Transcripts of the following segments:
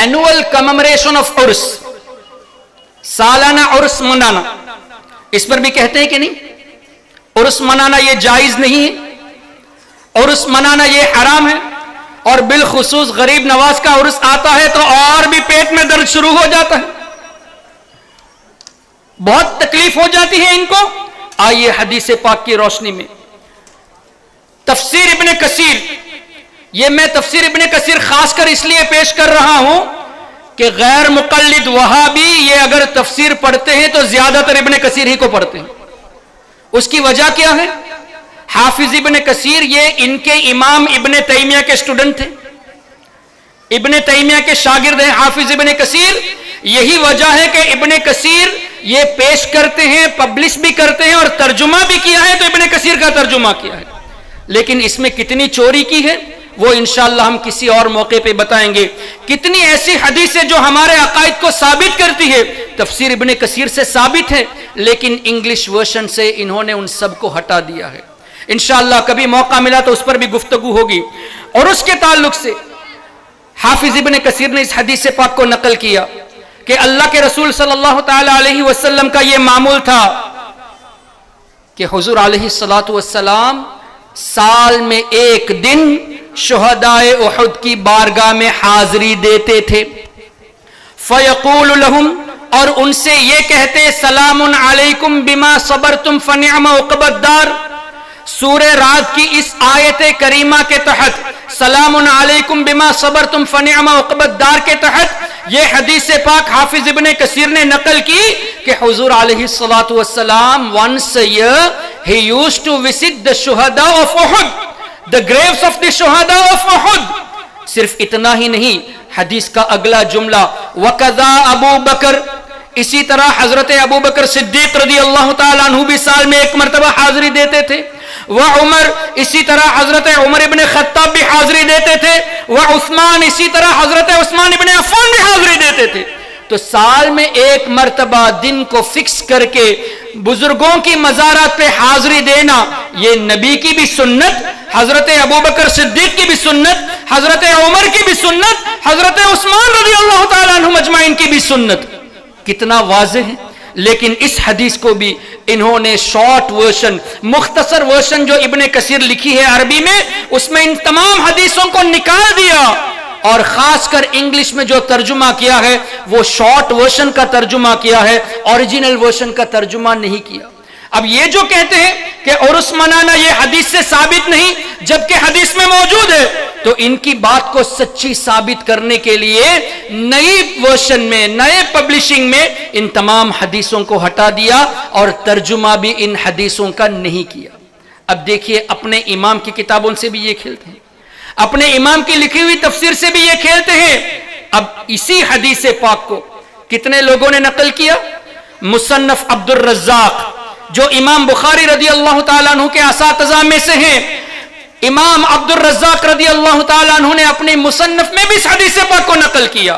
Annual کممریشن of عرس، سالانہ عرس منانا، اس پر بھی کہتے ہیں کہ نہیں، عرس منانا یہ جائز نہیں ہے، عرس منانا یہ حرام ہے، اور بالخصوص غریب نواز کا عرس آتا ہے تو اور بھی پیٹ میں درد شروع ہو جاتا ہے، بہت تکلیف ہو جاتی ہے ان کو۔ آئیے حدیث پاک کی روشنی میں تفسیر ابن کثیر، یہ میں تفسیر ابن کثیر خاص کر اس لیے پیش کر رہا ہوں کہ غیر مقلد وہابی یہ اگر تفسیر پڑھتے ہیں تو زیادہ تر ابن کثیر ہی کو پڑھتے ہیں۔ اس کی وجہ کیا ہے؟ حافظ ابن کثیر یہ ان کے امام ابن تیمیہ کے سٹوڈنٹ تھے، ابن تیمیہ کے شاگرد ہیں حافظ ابن کثیر۔ یہی وجہ ہے کہ ابن کثیر یہ پیش کرتے ہیں، پبلش بھی کرتے ہیں، اور ترجمہ بھی کیا ہے تو ابن کثیر کا ترجمہ کیا ہے، لیکن اس میں کتنی چوری کی ہے وہ انشاءاللہ ہم کسی اور موقع پہ بتائیں گے۔ کتنی ایسی حدیثیں جو ہمارے عقائد کو ثابت کرتی ہے تفسیر ابن کثیر سے ثابت ہے، لیکن انگلش ورژن سے انہوں نے ان سب کو ہٹا دیا ہے۔ انشاءاللہ کبھی موقع ملا تو اس پر بھی گفتگو ہوگی۔ اور اس کے تعلق سے حافظ ابن کثیر نے اس حدیث پاک کو نقل کیا کہ اللہ کے رسول صلی اللہ تعالی علیہ وسلم کا یہ معمول تھا کہ حضور علیہ السلام سال میں ایک دن شہدائے احد کی بارگاہ میں حاضری دیتے تھے۔ فیقول لہم، اور ان سے یہ کہتے سلام علیکم بما صبرتم فنعم عقبی الدار۔ سورہ رعد کی اس آیت کریمہ کے تحت سلام علیکم بما صبرتم فنعم عقبی الدار کے تحت یہ حدیث پاک حافظ ابن کثیر نے نقل کی کہ حضور علیہ السلام once a year he used to visit the shuhada of Uhud, the graves of the shuhada of Uhud۔ صرف اتنا ہی نہیں، حدیث کا اگلا جملہ وَقَذَا أَبُو بَكْر، اسی طرح حضرت ابو بکر صدیق رضی اللہ تعالیٰ عنہ بھی سال میں ایک مرتبہ حاضری دیتے تھے، وعمر، اسی طرح حضرت عمر ابن خطاب بھی حاضری دیتے تھے، وعثمان، اسی طرح حضرت عثمان ابن عفان بھی حاضری دیتے تھے۔ تو سال میں ایک مرتبہ دن کو فکس کر کے بزرگوں کی مزارات پہ حاضری دینا یہ نبی کی بھی سنت، حضرت ابو بکر صدیق کی بھی سنت، حضرت عمر کی بھی سنت، حضرت عثمان رضی اللہ تعالیٰ عنہ مجمعین کی بھی سنت۔ کتنا واضح ہے۔ لیکن اس حدیث کو بھی انہوں نے شارٹ ورژن، مختصر ورژن جو ابن کثیر لکھی ہے عربی میں، اس میں ان تمام حدیثوں کو نکال دیا، اور خاص کر انگلش میں جو ترجمہ کیا ہے وہ شارٹ ورژن کا ترجمہ کیا ہے، اوریجنل ورژن کا ترجمہ نہیں کیا۔ اب یہ جو کہتے ہیں کہ عرس منانا یہ حدیث سے ثابت نہیں جبکہ حدیث میں موجود ہے، تو ان کی بات کو سچی ثابت کرنے کے لیے نئی ورژن میں، نئے پبلشنگ میں ان تمام حدیثوں کو ہٹا دیا اور ترجمہ بھی ان حدیثوں کا نہیں کیا۔ اب دیکھیے اپنے امام کی کتابوں سے بھی یہ کھیلتے ہیں، اپنے امام کی لکھی ہوئی تفسیر سے بھی یہ کھیلتے ہیں۔ اب اسی حدیث پاک کو کتنے لوگوں نے نقل کیا؟ مصنف عبد الرزاق جو امام بخاری رضی اللہ تعالیٰ عنہ کے اساتذہ میں سے ہیں، امام عبد الرزاق رضی اللہ تعالیٰ عنہ نے اپنی مصنف میں بھی اس حدیث پاک کو نقل کیا،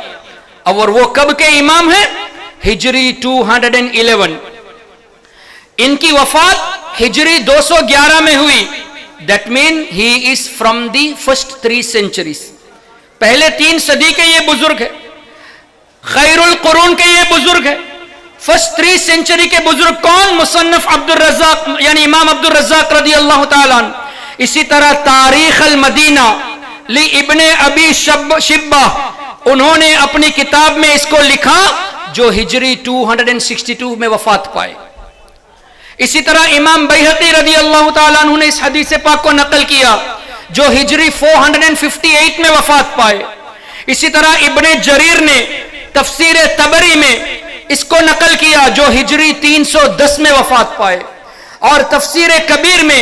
اور وہ کب کے امام ہیں؟ ہجری 211۔ ان کی وفات ہجری 211 میں ہوئی۔ That means he is from the first 3 centuries۔ پہلے 3 صدی کے یہ بزرگ ہے، خیر القرون کے یہ بزرگ ہے۔ فرسٹ 3 سینچری کے بزرگ کون؟ مصنف عبد الرزاق یعنی امام عبد الرزاق رضی اللہ تعالیٰ عنہ۔ اسی طرح تاریخ المدینہ لی ابن ابی شبہ، انہوں نے اپنی کتاب میں اس کو لکھا جو ہجری 262 میں وفات پائے۔ اسی طرح امام بیہقی رضی اللہ تعالیٰ عنہ نے اس حدیث پاک کو نقل کیا جو ہجری 458 میں وفات پائے۔ اسی طرح ابن جریر نے تفسیر طبری میں اس کو نقل کیا جو ہجری 310 میں وفات پائے، اور تفسیر کبیر میں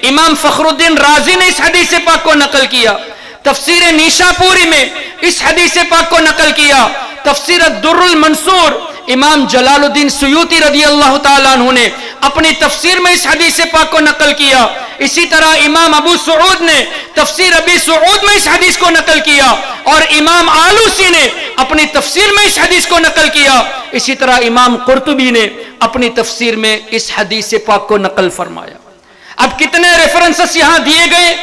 امام فخر الدین رازی نے اس حدیث پاک کو نقل کیا، تفسیر نیشاپوری میں اس حدیث پاک کو نقل کیا، تفسیر الدر المنصور امام جلال الدین سیوطی رضی اللہ تعالیٰ عنہ نے اپنی تفسیر میں اس حدیث پاک کو نقل کیا۔ اسی طرح امام ابو سعود نے تفسیر ابی سعود میں اس حدیث کو نقل کیا، اور امام آلوسی نے اپنی تفسیر میں اس حدیث کو نقل کیا۔ اسی طرح امام قرطبی نے اپنی تفسیر میں اس حدیث پاک کو نقل فرمایا۔ اب کتنے ریفرنسز یہاں دیے گئے؟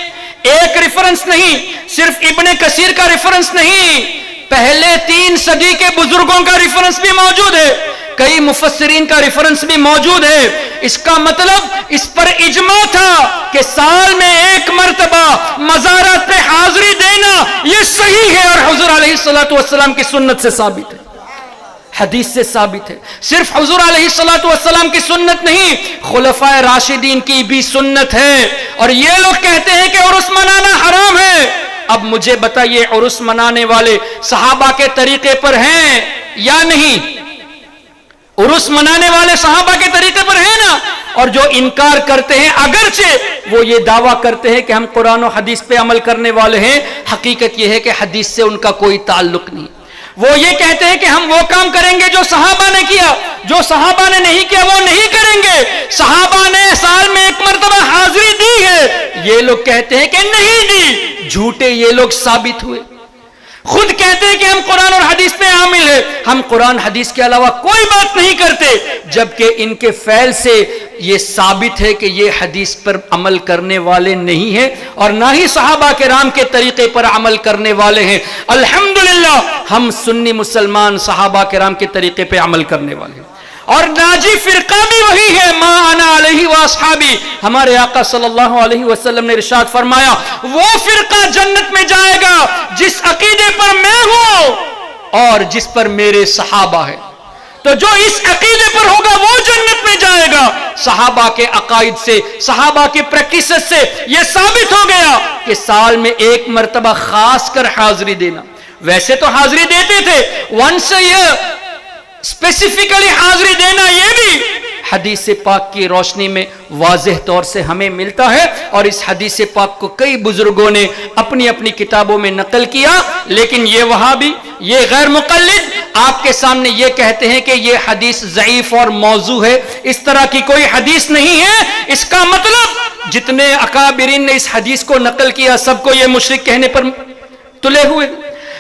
ایک ریفرنس نہیں، صرف ابن کثیر کا ریفرنس نہیں، پہلے 3 صدی کے بزرگوں کا ریفرنس بھی موجود ہے، کئی مفسرین کا ریفرنس بھی موجود ہے۔ اس کا مطلب اس پر اجماع تھا کہ سال میں 1 مرتبہ مزارات پہ حاضری دینا یہ صحیح ہے، اور حضور علیہ السلام کی سنت سے ثابت ہے، حدیث سے ثابت ہے۔ صرف حضور علیہ السلام کی سنت نہیں، خلفائے راشدین کی بھی سنت ہے۔ اور یہ لوگ کہتے ہیں کہ عرس منانا حرام ہے۔ اب مجھے بتائیے، عرس منانے والے صحابہ کے طریقے پر ہیں یا نہیں؟ عرس منانے والے صحابہ کے طریقے پر ہیں نا؟ اور جو انکار کرتے ہیں، اگرچہ وہ یہ دعویٰ کرتے ہیں کہ ہم قرآن و حدیث پہ عمل کرنے والے ہیں، حقیقت یہ ہے کہ حدیث سے ان کا کوئی تعلق نہیں۔ وہ یہ کہتے ہیں کہ ہم وہ کام کریں گے جو صحابہ نے کیا، جو صحابہ نے نہیں کیا وہ نہیں کریں گے۔ صحابہ نے سال میں 1 مرتبہ حاضری دی ہے، یہ لوگ کہتے ہیں کہ نہیں دی، جھوٹے یہ لوگ ثابت ہوئے۔ خود کہتے ہیں کہ ہم قرآن اور حدیث پہ عامل ہیں، ہم قرآن حدیث کے علاوہ کوئی بات نہیں کرتے، جبکہ ان کے فعل سے یہ ثابت ہے کہ یہ حدیث پر عمل کرنے والے نہیں ہیں، اور نہ ہی صحابہ کرام کے طریقے پر عمل کرنے والے ہیں۔ الحمدللہ ہم سنی مسلمان صحابہ کرام کے طریقے پہ عمل کرنے والے ہیں، اور ناجی فرقہ بھی وہی ہے، ما انا علیہ واصحابی۔ ہمارے آقا صلی اللہ علیہ وسلم نے ارشاد فرمایا، وہ فرقہ جنت میں جائے گا جس عقیدے پر میں ہوں اور جس پر میرے صحابہ ہیں۔ تو جو اس عقیدے پر ہوگا وہ جنت میں جائے گا۔ صحابہ کے عقائد سے، صحابہ کی پریکٹسز سے یہ ثابت ہو گیا کہ سال میں 1 مرتبہ خاص کر حاضری دینا، ویسے تو حاضری دیتے تھے، ونس اے ایئر اسپیسیفکلی حاضری دینا، یہ بھی حدیث پاک کی روشنی میں واضح طور سے ہمیں ملتا ہے، اور اس حدیث پاک کو کئی بزرگوں نے اپنی اپنی کتابوں میں نقل کیا۔ لیکن یہ وہابی، یہ غیر مقلد آپ کے سامنے یہ کہتے ہیں کہ یہ حدیث ضعیف اور موضوع ہے، اس طرح کی کوئی حدیث نہیں ہے۔ اس کا مطلب جتنے اکابرین نے اس حدیث کو نقل کیا سب کو یہ مشرک کہنے پر تلے ہوئے،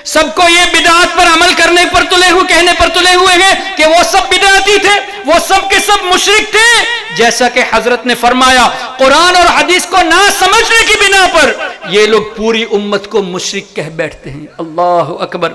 سب کو یہ بدعات پر عمل کرنے پر تلے ہوئے، کہنے پر تلے ہوئے ہیں کہ وہ سب بدعاتی تھے، وہ سب کے سب مشرک تھے۔ جیسا کہ حضرت نے فرمایا، قرآن اور حدیث کو نہ سمجھنے کی بنا پر یہ لوگ پوری امت کو مشرک کہہ بیٹھتے ہیں۔ اللہ اکبر۔